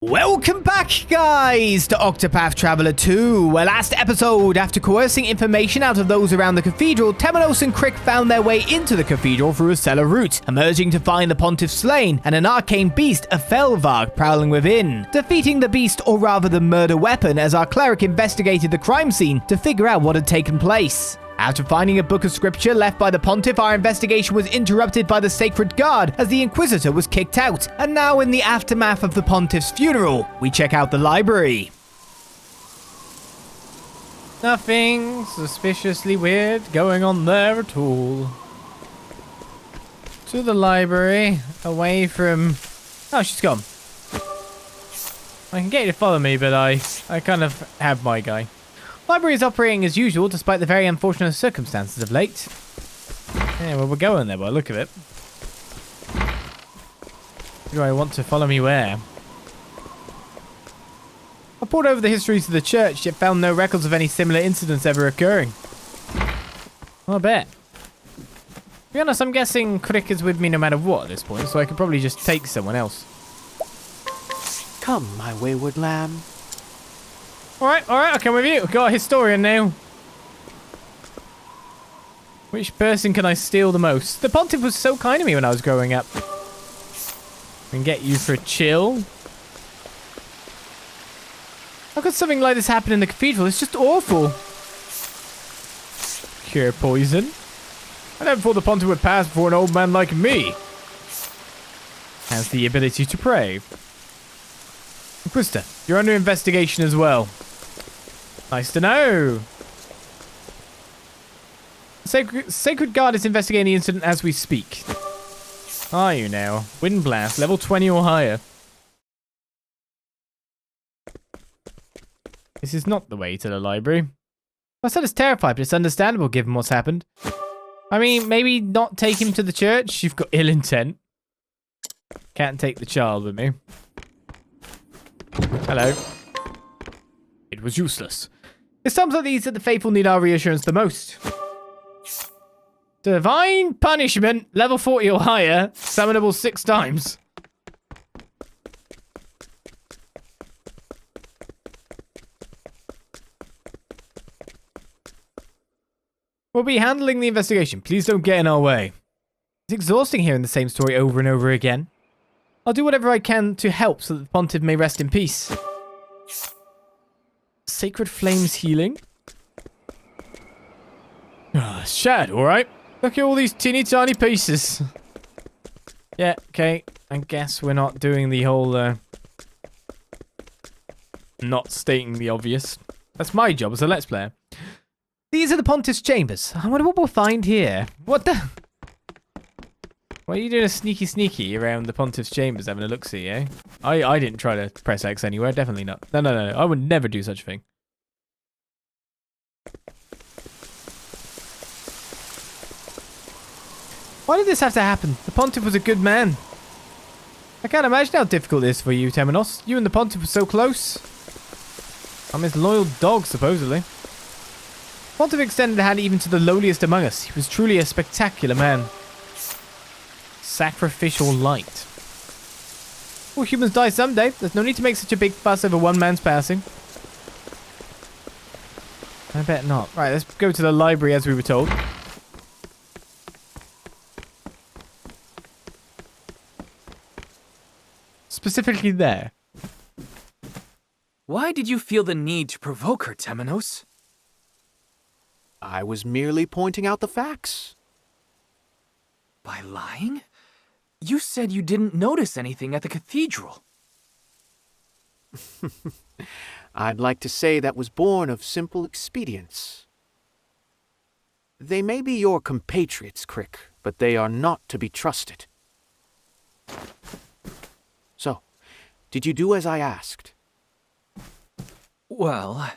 Welcome back, guys, to Octopath Traveler 2. Last episode, after coercing information out of those around the cathedral, Temenos and Crick found their way into the cathedral through a cellar route, emerging to find the pontiff slain and an arcane beast, a Felvarg, prowling within. Defeating the beast, or rather the murder weapon, as our cleric investigated the crime scene to figure out what had taken place. After finding a book of scripture left by the pontiff, our investigation was interrupted by the sacred guard as the inquisitor was kicked out. And now, in the aftermath of the pontiff's funeral, we check out the library. Nothing suspiciously weird going on there at all. To the library, away from... Oh, she's gone. I can get you to follow me, but I kind of have my guy. Library is operating as usual, despite the very unfortunate circumstances of late. Yeah, well, we're going there by the look of it. Do I want to follow me where? I pored over the histories of the church, yet found no records of any similar incidents ever occurring. Well, I bet. To be honest, I'm guessing Crick is with me no matter what at this point, so I could probably just take someone else. Come, my wayward lamb. Alright, I'll come with you. We've got a historian now. Which person can I steal the most? The pontiff was so kind to me when I was growing up. I can get you for a chill. How could something like this happen in the cathedral? It's just awful. Cure poison? I never thought the pontiff would pass before an old man like me. Has the ability to pray. Inquisitor, you're under investigation as well. Nice to know. Sacred Guard is investigating the incident as we speak. Are you now? Wind Blast, level 20 or higher. This is not the way to the library. Marcel is terrified, but it's understandable given what's happened. I mean, maybe not take him to the church. You've got ill intent. Can't take the child with me. Hello. It was useless. It's times like these that the faithful need our reassurance the most. Divine Punishment, level 40 or higher, summonable 6 times. We'll be handling the investigation. Please don't get in our way. It's exhausting hearing the same story over and over again. I'll do whatever I can to help so that the pontiff may rest in peace. Sacred Flames healing? Shad, alright. Look at all these teeny tiny pieces. Yeah, okay. I guess we're not doing the whole, not stating the obvious. That's my job as a Let's Player. These are the Pontiff's chambers. I wonder what we'll find here. What the... Why are you doing a sneaky around the Pontiff's chambers having a look-see, eh? I didn't try to press X anywhere. Definitely not. No. I would never do such a thing. Why did this have to happen? The Pontiff was a good man. I can't imagine how difficult it is for you, Temenos. You and the Pontiff were so close. I'm his loyal dog, supposedly. Pontiff extended a hand even to the lowliest among us. He was truly a spectacular man. Sacrificial light. All humans die someday. There's no need to make such a big fuss over one man's passing. I bet not. Right, let's go to the library as we were told. Specifically there. Why did you feel the need to provoke her, Temenos? I was merely pointing out the facts. By lying? You said you didn't notice anything at the cathedral. I'd like to say that was born of simple expedience. They may be your compatriots, Crick, but they are not to be trusted. So, did you do as I asked? Well,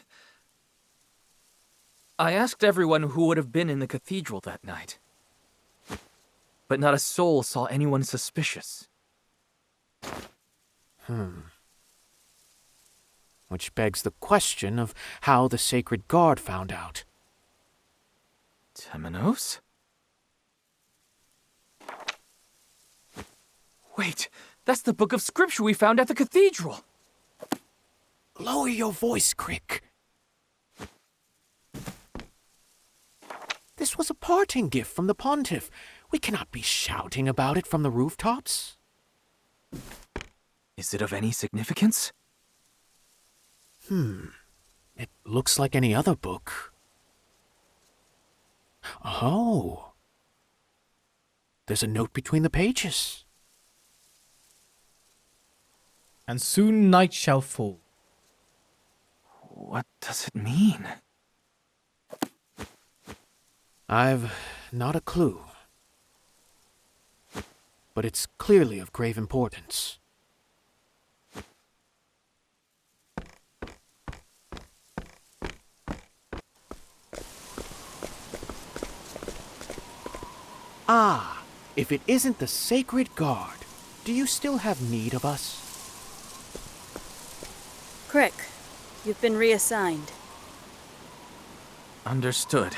I asked everyone who would have been in the cathedral that night. But not a soul saw anyone suspicious. Which begs the question of how the Sacred Guard found out. Temenos? Wait, that's the book of scripture we found at the cathedral. Lower your voice, Crick. This was a parting gift from the Pontiff. We cannot be shouting about it from the rooftops. Is it of any significance? It looks like any other book. Oh. There's a note between the pages. And soon night shall fall. What does it mean? I've not a clue. But it's clearly of grave importance. Ah, if it isn't the Sacred Guard, do you still have need of us? Crick, you've been reassigned. Understood.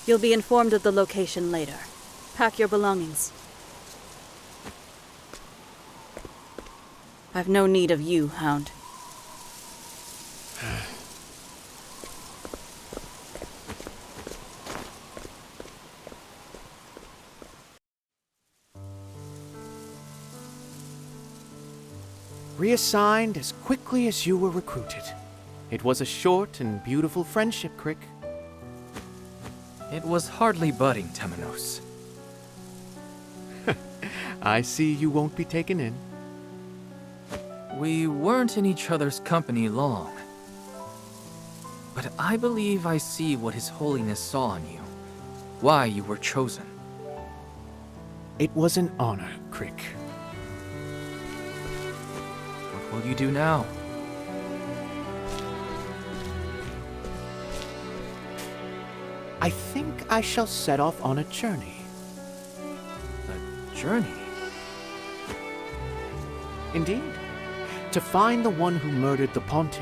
You'll be informed of the location later. Pack your belongings. I've no need of you, Hound. Reassigned as quickly as you were recruited. It was a short and beautiful friendship, Crick. It was hardly budding, Temenos. I see you won't be taken in. We weren't in each other's company long. But I believe I see what His Holiness saw in you. Why you were chosen. It was an honor, Crick. What will you do now? I think I shall set off on a journey. A journey? Indeed. To find the one who murdered the Pontiff.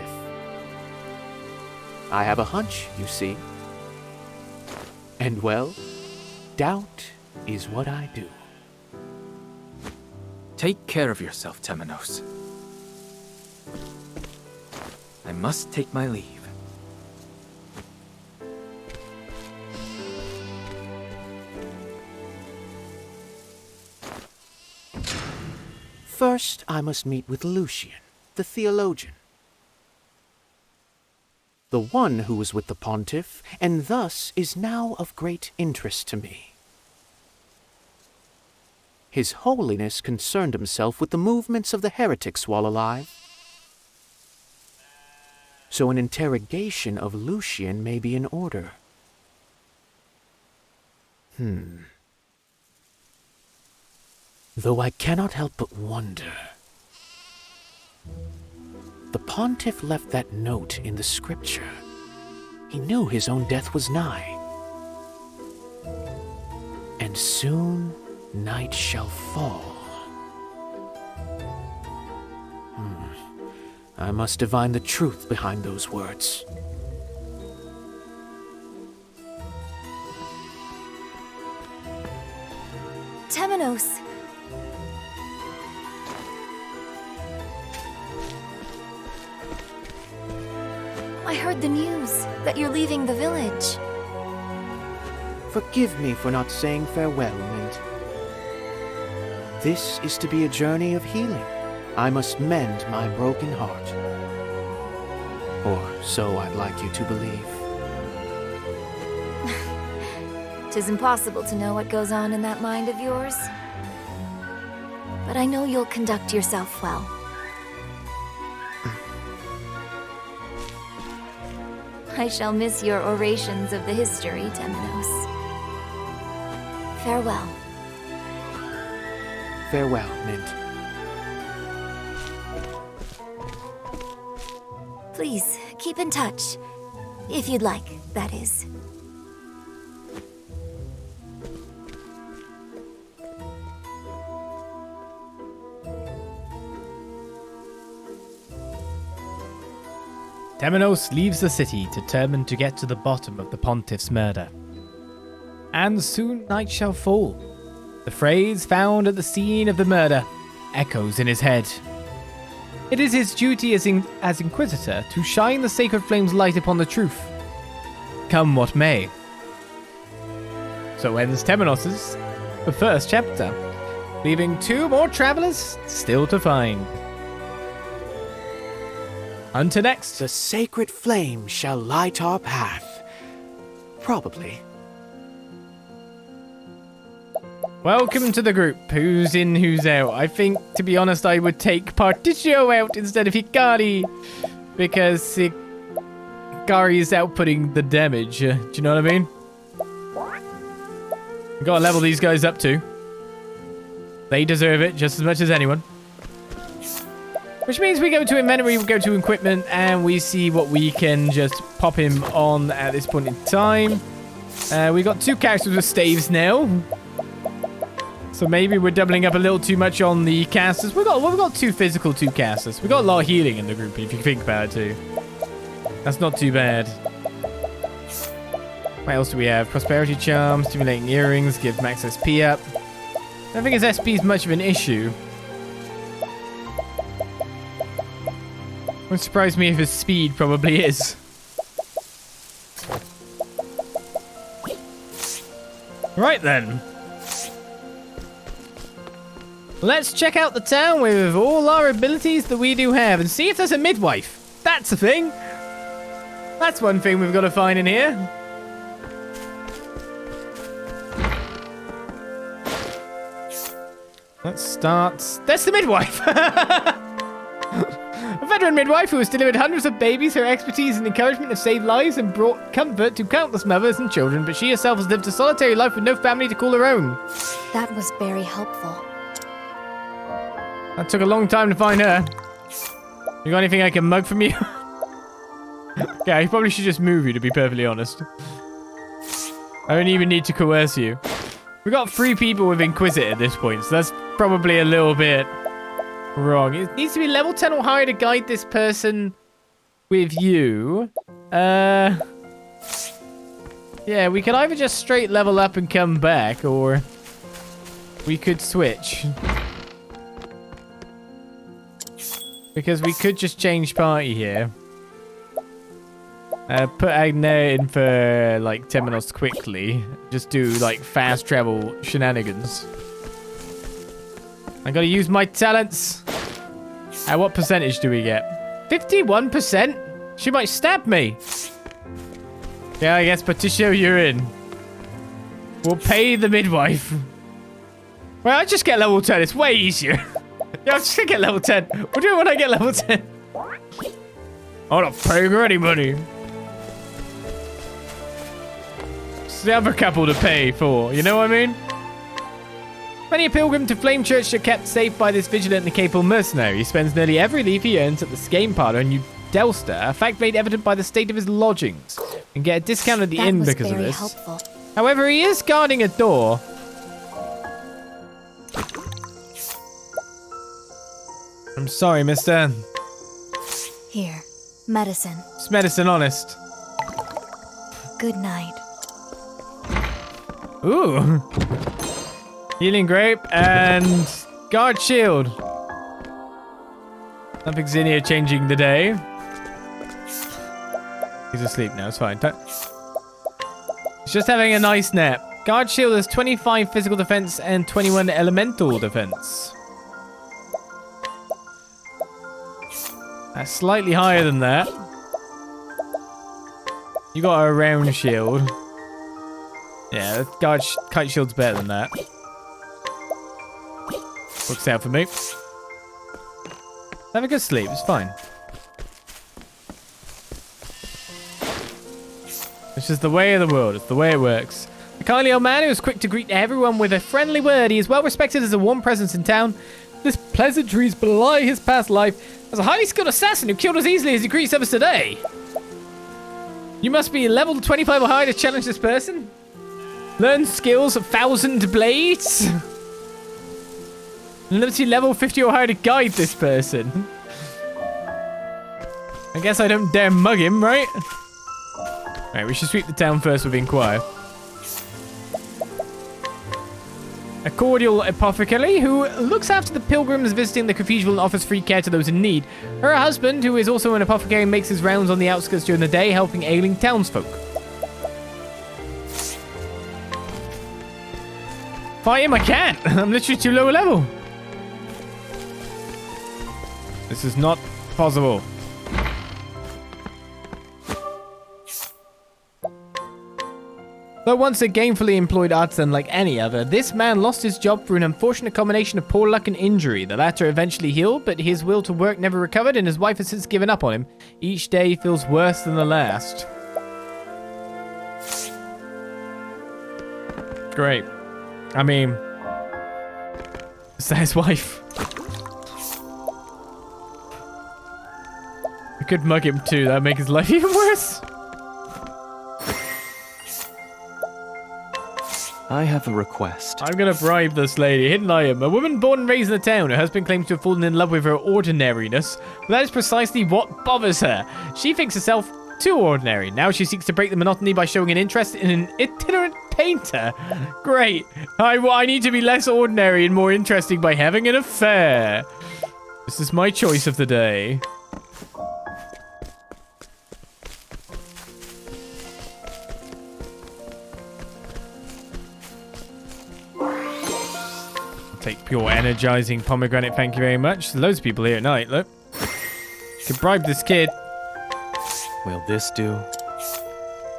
I have a hunch, you see. And well, doubt is what I do. Take care of yourself, Temenos. I must take my leave. First, I must meet with Lucian, the theologian. The one who was with the Pontiff, and thus is now of great interest to me. His Holiness concerned himself with the movements of the heretics while alive. So an interrogation of Lucian may be in order. Though I cannot help but wonder. The Pontiff left that note in the scripture. He knew his own death was nigh. And soon night shall fall. I must divine the truth behind those words. Temenos. I heard the news that you're leaving the village. Forgive me for not saying farewell, Mint. This is to be a journey of healing. I must mend my broken heart. Or so I'd like you to believe. 'Tis impossible to know what goes on in that mind of yours. But I know you'll conduct yourself well. I shall miss your orations of the history, Temenos. Farewell. Farewell, Mint. Please, keep in touch. If you'd like, that is. Temenos leaves the city determined to get to the bottom of the Pontiff's murder. And soon night shall fall. The phrase found at the scene of the murder echoes in his head. It is his duty as Inquisitor to shine the sacred flame's light upon the truth, come what may. So ends Temenos' the first chapter, leaving 2 more travelers still to find. Until next. The sacred flame shall light our path. Probably. Welcome to the group. Who's in, who's out? I think, to be honest, I would take Particio out instead of Hikari, because Hikari is outputting the damage. Do you know what I mean? We've got to level these guys up too. They deserve it just as much as anyone. Which means we go to inventory, we go to equipment, and we see what we can just pop him on at this point in time. We got 2 characters with staves now. So maybe we're doubling up a little too much on the casters. We've got 2 physical, 2 casters. We've got a lot of healing in the group, if you think about it too. That's not too bad. What else do we have? Prosperity Charm, Stimulating Earrings, give max SP up. I don't think his SP is much of an issue. Wouldn't surprise me if his speed probably is. Right then. Let's check out the town with all our abilities that we do have and see if there's a midwife. That's a thing. That's one thing we've got to find in here. Let's start. That's the midwife. A veteran midwife who has delivered hundreds of babies. Her expertise and encouragement have saved lives and brought comfort to countless mothers and children, but she herself has lived a solitary life with no family to call her own. That was very helpful. That took a long time to find her. You got anything I can mug from you? Okay, I probably should just move you, to be perfectly honest. I don't even need to coerce you. We got 3 people with Inquisitor at this point, so that's probably a little bit wrong. It needs to be level 10 or higher to guide this person with you. Yeah, we could either just straight level up and come back, or we could switch. Because we could just change party here. Put Agner in for, like, Temenos quickly. Just do, like, fast travel shenanigans. I gotta use my talents. What percentage do we get? 51%? She might stab me. Yeah, I guess, Patricio, you're in. We'll pay the midwife. Well, I just get level 10. It's way easier. Yeah, I'm just gonna get level 10. We'll do it when I get level 10. I'm not paying her any money. It's the other couple to pay for, you know what I mean? Many a pilgrim to Flamechurch are kept safe by this vigilant and capable mercenary. He spends nearly every leaf he earns at the game parlor in New Delster, a fact made evident by the state of his lodgings, and get a discount at the inn because of this. Helpful. However, he is guarding a door. I'm sorry, mister. Here, medicine. It's medicine, honest. Good night. Ooh. Healing grape and guard shield. Nothing's in here changing the day. He's asleep now, it's fine. He's just having a nice nap. Guard shield has 25 physical defense and 21 elemental defense. That's slightly higher than that. You got a round shield. Yeah, guard kite shield's better than that. Works out for me. Have a good sleep, it's fine. It's just the way of the world, it's the way it works. A kindly old man who is quick to greet everyone with a friendly word. He is well respected as a warm presence in town. This pleasantries belie his past life as a highly skilled assassin who killed as easily as he greets others today. You must be level 25 or higher to challenge this person. Learn skills of 1,000 blades. And let's see level 50 or higher to guide this person. I guess I don't dare mug him, right? Alright, we should sweep the town first with Inquire. a cordial apothecary who looks after the pilgrims visiting the cathedral and offers free care to those in need. Her husband, who is also an apothecary, makes his rounds on the outskirts during the day, helping ailing townsfolk. Fight him, I can't. I'm literally too low level. This is not possible. Though once a gainfully employed artisan like any other, this man lost his job through an unfortunate combination of poor luck and injury. The latter eventually healed, but his will to work never recovered, and his wife has since given up on him. Each day feels worse than the last. Great. I mean, is that his wife? I could mug him too, that'd make his life even worse. I have a request. I'm gonna bribe this lady. Hidden item. A woman born and raised in the town. Her husband claims to have fallen in love with her ordinariness. But that is precisely what bothers her. She thinks herself too ordinary. Now she seeks to break the monotony by showing an interest in an itinerant painter. Great. I need to be less ordinary and more interesting by having an affair. This is my choice of the day. Take pure energizing pomegranate, thank you very much. Loads of people here at night, look. Could bribe this kid. Will this do?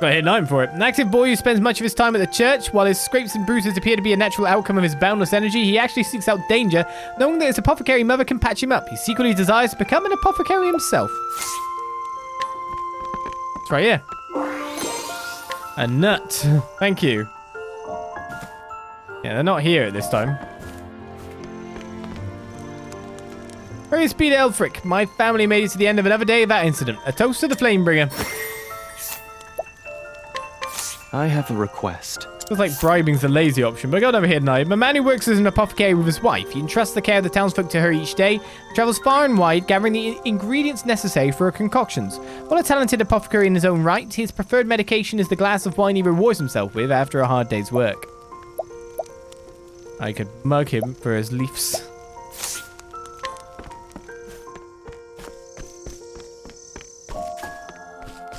Got a hidden item for it. An active boy who spends much of his time at the church. While his scrapes and bruises appear to be a natural outcome of his boundless energy, he actually seeks out danger, knowing that his apothecary mother can patch him up. He secretly desires to become an apothecary himself. It's right here. A nut. Thank you. Yeah, they're not here at this time. Praise be to Elfric. My family made it to the end of another day of that incident. A toast to the Flamebringer. I have a request. Feels like bribing's the lazy option, but I got over here tonight. A man who works as an apothecary with his wife. He entrusts the care of the townsfolk to her each day, travels far and wide, gathering the ingredients necessary for her concoctions. While a talented apothecary in his own right, his preferred medication is the glass of wine he rewards himself with after a hard day's work. I could mug him for his leaves.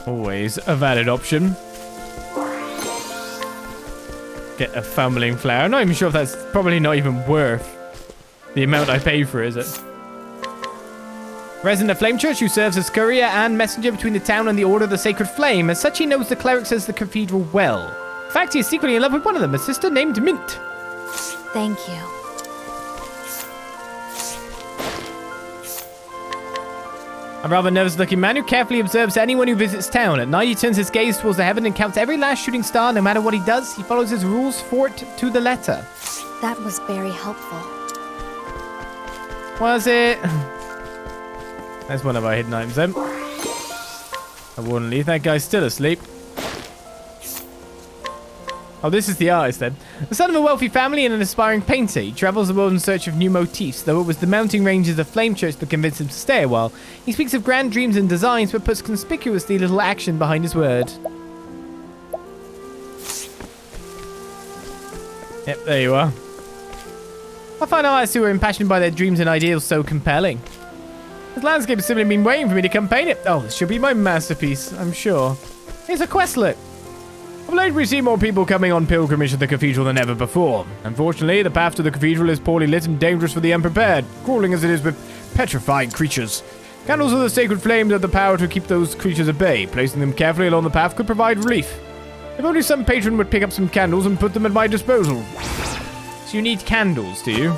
Always a valid option. Get a fumbling flower. I'm not even sure if that's probably not even worth the amount I pay for, is it? Resident of Flamechurch, who serves as courier and messenger between the town and the Order of the Sacred Flame. As such, he knows the clerics as the cathedral well. In fact, he is secretly in love with one of them, a sister named Mint. Thank you. A rather nervous-looking man who carefully observes anyone who visits town. At night, he turns his gaze towards the heaven and counts every last shooting star. No matter what he does, he follows his rules for it to the letter. That was very helpful. Was it? That's one of our hidden items, then. I wouldn't leave. That guy's still asleep. Oh, this is the artist, then. The son of a wealthy family and an aspiring painter, he travels the world in search of new motifs, though it was the mounting ranges of Flamechurch that convinced him to stay a while. He speaks of grand dreams and designs, but puts conspicuously little action behind his word. Yep, there you are. I find artists who are impassioned by their dreams and ideals so compelling. This landscape has simply been waiting for me to come paint it. Oh, this should be my masterpiece, I'm sure. Here's a questlet. Of late, we see more people coming on pilgrimage to the cathedral than ever before. Unfortunately, the path to the cathedral is poorly lit and dangerous for the unprepared, crawling as it is with petrifying creatures. Candles of the sacred flames have the power to keep those creatures at bay. Placing them carefully along the path could provide relief. If only some patron would pick up some candles and put them at my disposal. So you need candles, do you?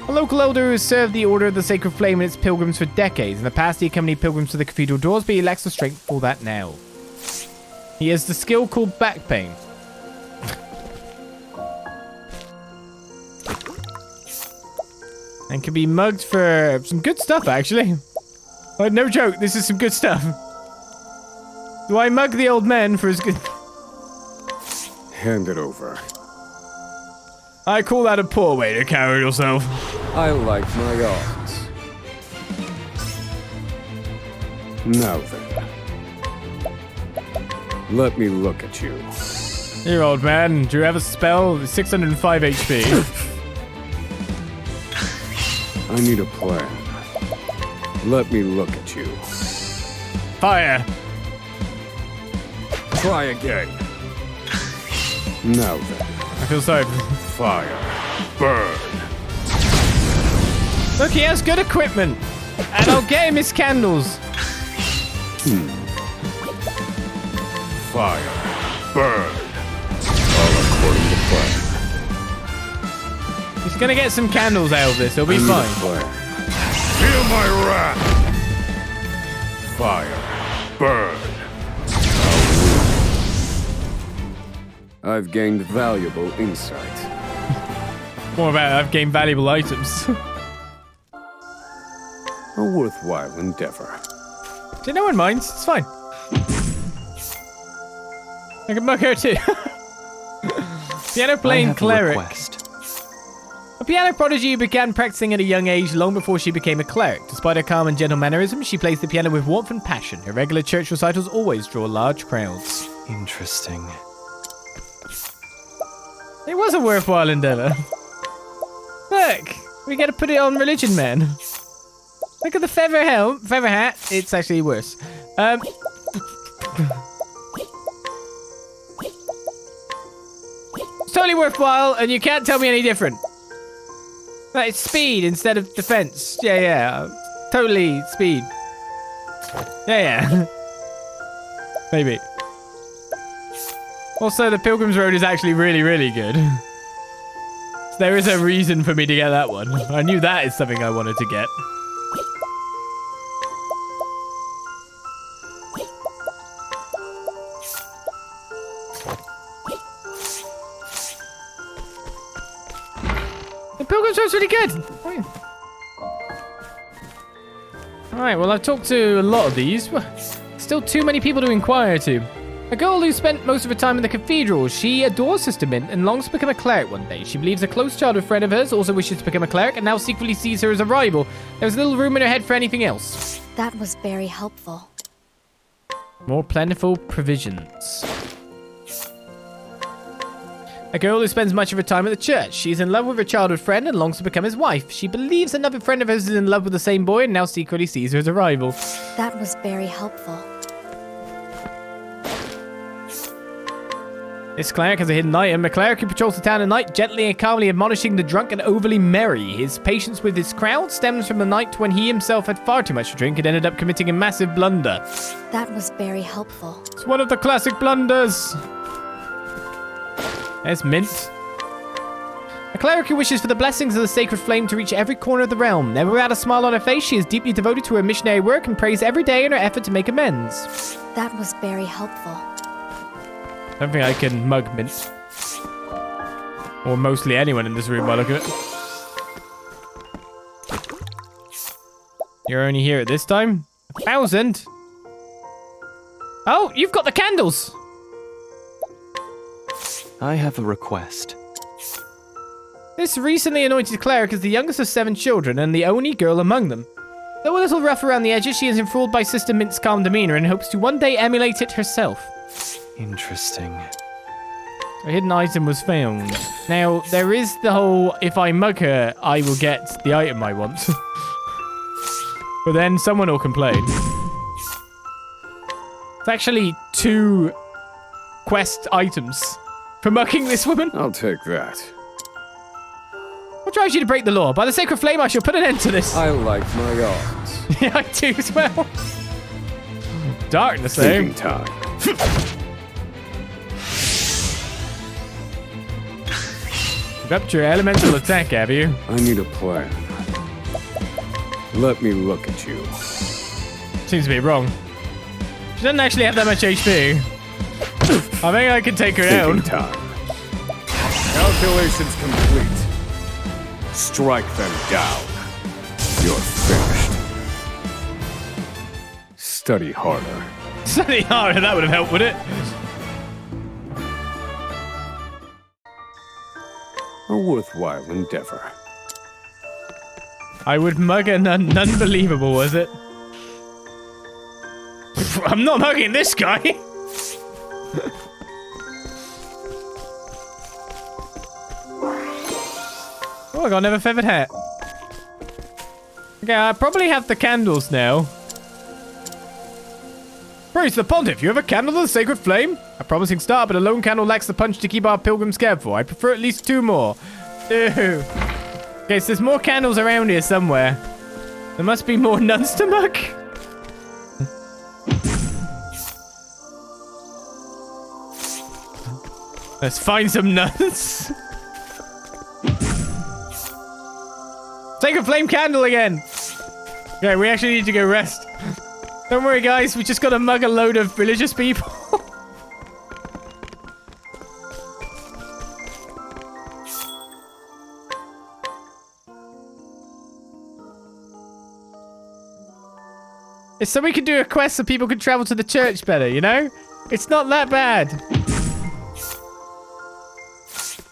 A local elder who has served the Order of the Sacred Flame and its pilgrims for decades. In the past, he accompanied pilgrims to the cathedral doors, but he lacks the strength for that now. He has the skill called back pain. And can be mugged for some good stuff, actually. No joke, this is some good stuff. Do I mug the old man for his good... Hand it over. I call that a poor way to carry yourself. I like my odds. Now then. Let me look at you. Here, old man. Do you have a spell? 605 HP. I need a plan. Let me look at you. Fire. Try again. Now then. I feel sorry. Fire. Burn. Look, he has good equipment. And I'll get him his candles. Fire. Burn. All according to plan. He's gonna get some candles out of this. He'll be fine. Feel my wrath. Fire. Burn. I've gained valuable insight. More about it. I've gained valuable items. A worthwhile endeavor. See, no one minds. It's fine. I can mug her too. Piano playing cleric. A piano prodigy who began practicing at a young age long before she became a cleric. Despite her calm and gentle mannerisms, she plays the piano with warmth and passion. Her regular church recitals always draw large crowds. Interesting. It was a worthwhile endeavor. Look, we gotta put it on religion, man. Look at the feather hat. It's actually worse. It's totally worthwhile, and you can't tell me any different. Like, it's speed instead of defense. Yeah. Totally speed. Yeah. Maybe. Also, the Pilgrim's Road is actually really, really good. So there is a reason for me to get that one. I knew that is something I wanted to get. The Pilgrim's Road's really good. Alright, well, I've talked to a lot of these. Still too many people to inquire to. A girl who spent most of her time in the cathedral. She adores Sister Mint and longs to become a cleric one day. She believes a close childhood friend of hers also wishes to become a cleric and now secretly sees her as a rival. There's little room in her head for anything else. That was very helpful. More plentiful provisions. A girl who spends much of her time at the church. She's in love with her childhood friend and longs to become his wife. She believes another friend of hers is in love with the same boy and now secretly sees her as a rival. That was very helpful. This cleric has a hidden item. A cleric who patrols the town at night, gently and calmly admonishing the drunk and overly merry. His patience with his crowd stems from the night when he himself had far too much to drink and ended up committing a massive blunder. That was very helpful. It's one of the classic blunders. There's Mint. A cleric who wishes for the blessings of the sacred flame to reach every corner of the realm. Never without a smile on her face, she is deeply devoted to her missionary work and prays every day in her effort to make amends. That was very helpful. I don't think I can mug Mint. Or mostly anyone in this room by look at it. You're only here at this time? 1,000? Oh, you've got the candles! I have a request. This recently anointed cleric is the youngest of 7 children and the only girl among them. Though a little rough around the edges, she is enthralled by Sister Mint's calm demeanor and hopes to one day emulate it herself. Interesting. A hidden item was found. Now, there is the whole, if I mug her, I will get the item I want. But then someone will complain. It's actually 2 quest items for mugging this woman. I'll take that. What drives you to break the law? By the sacred flame, I shall put an end to this. I like my odds. Yeah, I do as well. Darkness, eh? Thinking time. You've upped your elemental attack, have you? I need a plan. Let me look at you. Seems to be wrong. She doesn't actually have that much HP. I think I can take her Thinking down. time. Calculations complete. Strike them down. You're finished. Study harder. Study harder, that would have helped, would it? A worthwhile endeavor. I would mug an unbelievable, was it? I'm not mugging this guy. Oh, I got another feathered hat. Okay, I probably have the candles now. Praise the Pontiff, you have a candle of the sacred flame? A promising start, but a lone candle lacks the punch to keep our pilgrims cared for. I prefer at least 2 more. Ew. Okay, so there's more candles around here somewhere. There must be more nuns to mug. Let's find some nuns. Sacred flame candle again. Okay, we actually need to go rest. Don't worry, guys. We just got to mug a load of religious people. It's so we can do a quest so people can travel to the church better, you know? It's not that bad.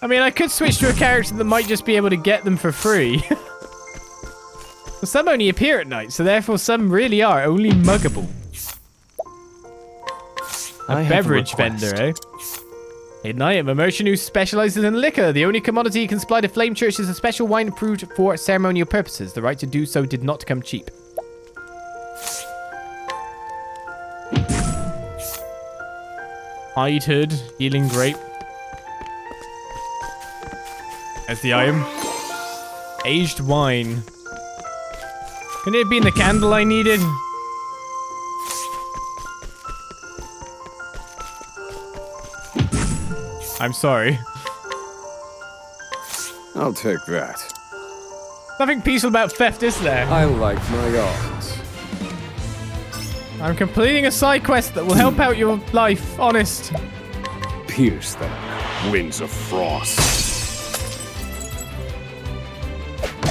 I mean, I could switch to a character that might just be able to get them for free. Well, some only appear at night, so therefore some really are only muggable. A beverage vendor, eh? Hidden item, a merchant who specializes in liquor. The only commodity he can supply to Flamechurch is a special wine brewed for ceremonial purposes. The right to do so did not come cheap. Hide hood, healing grape. As the item. Aged wine. Can it be in the candle I needed? I'm sorry. I'll take that. Nothing peaceful about theft, is there? I like my odds. I'm completing a side quest that will help out your life, honest. Pierce them, winds of frost.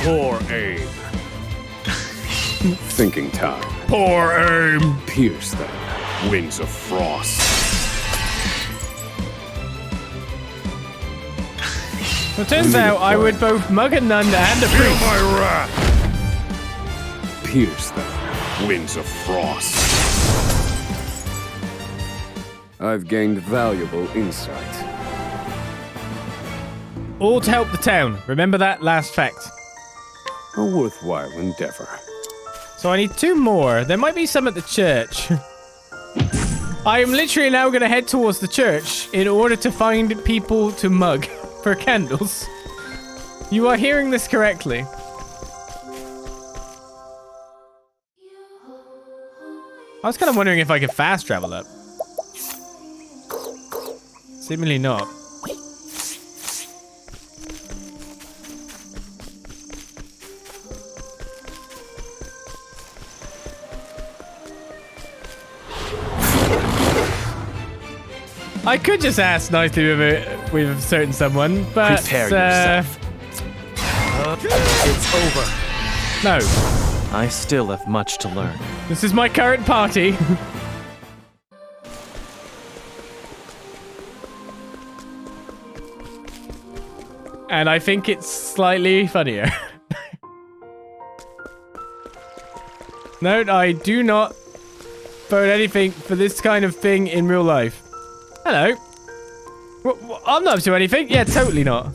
Poor aim. Thinking time. Poor aim. Pierce them, winds of frost. Well, it turns out I would both mug a nun and a Feel priest. my wrath. Pierce them, winds of frost. I've gained valuable insight. All to help the town. Remember that last fact. A worthwhile endeavor. So I need 2 more. There might be some at the church. I am literally now going to head towards the church in order to find people to mug for candles. You are hearing this correctly. I was kind of wondering if I could fast travel up. Seemingly not. I could just ask nicely with a certain someone, but Prepare yourself. It's over. No. I still have much to learn. This is my current party. And I think it's slightly funnier. No, I do not vote anything for this kind of thing in real life. Hello. I'm not up to anything. Yeah, totally not.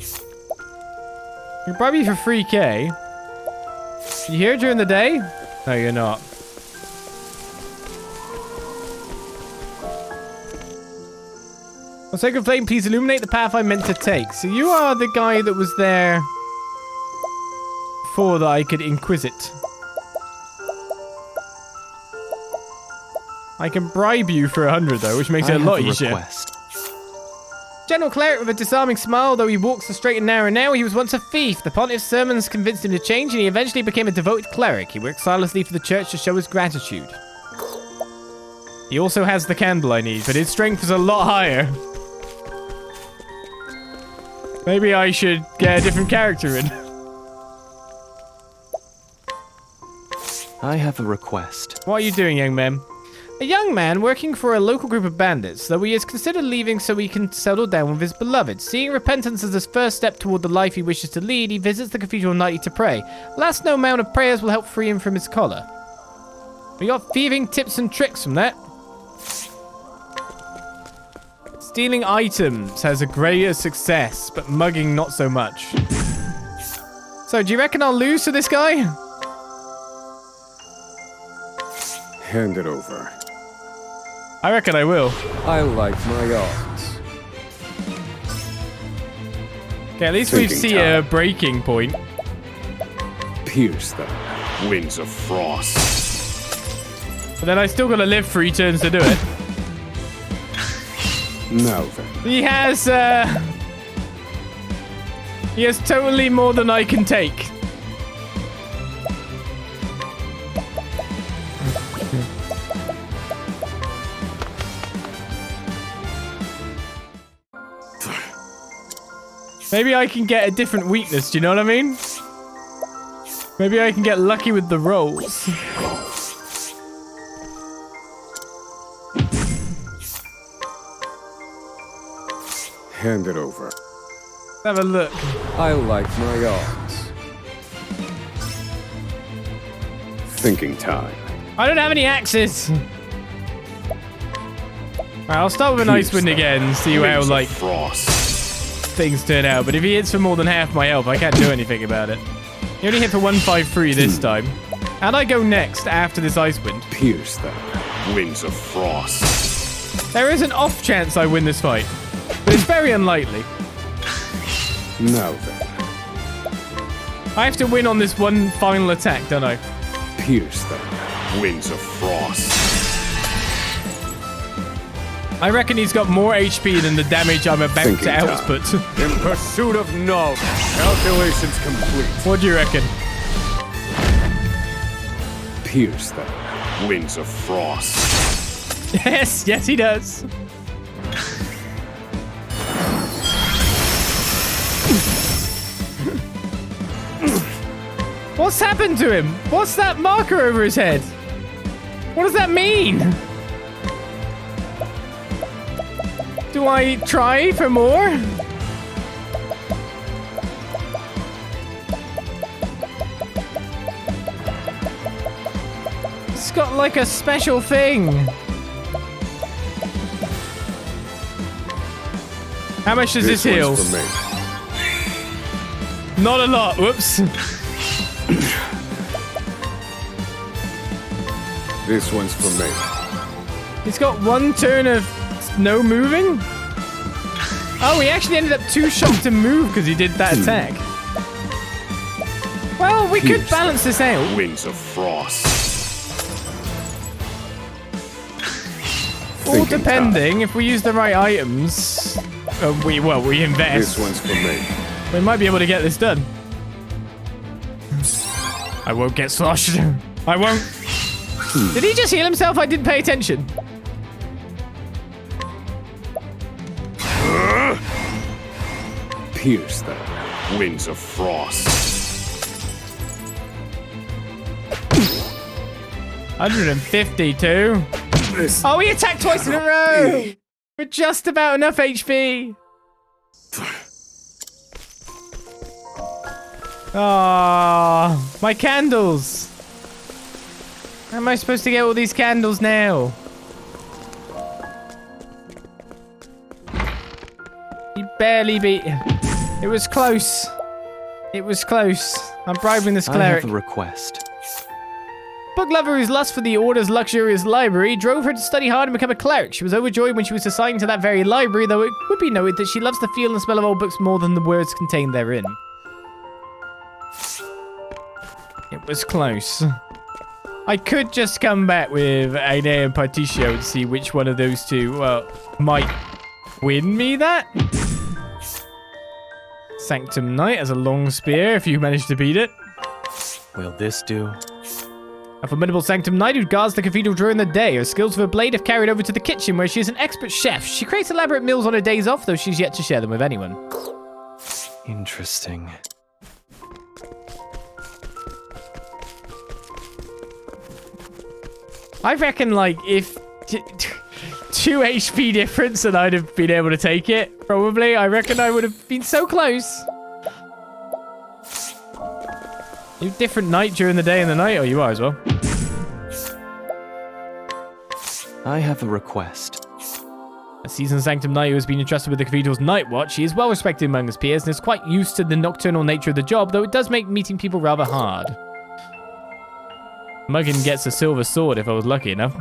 You can buy me for 3k. You here during the day? No, you're not. On Sacred Flame, please illuminate the path I meant to take. So you are the guy that was there before that I could inquisit. I can bribe you for 100 though, which makes it a lot easier. Request. General Cleric with a disarming smile, though he walks the straight and narrow now, he was once a thief. The pontiff's sermons convinced him to change, and he eventually became a devoted cleric. He works tirelessly for the church to show his gratitude. He also has the candle I need, but his strength is a lot higher. Maybe I should get a different character in. I have a request. What are you doing, young man? A young man working for a local group of bandits, though he has considered leaving so he can settle down with his beloved. Seeing repentance as his first step toward the life he wishes to lead, he visits the cathedral nightly to pray. Alas, no amount of prayers will help free him from his collar. We got thieving tips and tricks from that. Stealing items has a greater success, but mugging not so much. So, do you reckon I'll lose to this guy? Hand it over. I reckon I will. I like my odds. Okay, at least we Thinking see a breaking point. Pierce them. Winds of frost. But then I still gotta live 3 turns to do it. Now then. He has totally more than I can take. Maybe I can get a different weakness, do you know what I mean? Maybe I can get lucky with the rolls. Hand it over. Let's have a look. I like my odds. Thinking time. I don't have any axes. Alright, I'll start with an Icewind again and see how, Winds of like, frost. things turn out. But if he hits for more than half my health, I can't do anything about it. He only hit for 153 this time. And I go next after this Icewind. Pierce them. Winds of frost. There is an off chance I win this fight. But it's very unlikely. Now then. I have to win on this one final attack, don't I? Pierce them. Winds of frost. I reckon he's got more HP than the damage I'm about Thinking to time. output. In pursuit of knowledge. Calculations complete. What do you reckon? Pierce them. Winds of frost. Yes, yes he does. What's happened to him? What's that marker over his head? What does that mean? Do I try for more? It's got like a special thing. How much does this heal? one's for me. Not a lot. Whoops. This one's for me. He's got 1 turn of no moving? Oh, he actually ended up 2 shots to move because he did that attack. Well, we could Pierce balance this out. Winds of frost. All Thinking depending, if we use the right items, we invest. This one's for me. We might be able to get this done. I won't get sloshed. I won't. Did he just heal himself? I didn't pay attention. Pierce them. Winds of frost. 152. Oh, he attacked twice in a row. With just about enough HP. Ah, my candles. How am I supposed to get all these candles now? He barely beat. It was close. It was close. I'm bribing this I cleric. have a request. Book lover whose lust for the Order's luxurious library drove her to study hard and become a cleric. She was overjoyed when she was assigned to that very library, though it would be noted that she loves the feel and smell of old books more than the words contained therein. It was close. I could just come back with Aine and Particio and see which one of those two, might win me that. Sanctum Knight has a long spear if you manage to beat it. Will this do? A formidable Sanctum Knight who guards the cathedral during the day. Her skills with her blade have carried over to the kitchen where she is an expert chef. She creates elaborate meals on her days off, though she's yet to share them with anyone. Interesting. I reckon, like, if 2 HP difference and I'd have been able to take it, probably. I reckon I would have been so close. You different night during the day and the night? Oh, you are as well. I have a request. A seasoned Sanctum Knight who has been entrusted with the cathedral's night watch, he is well respected among his peers and is quite used to the nocturnal nature of the job, though it does make meeting people rather hard. Muggin gets a silver sword if I was lucky enough.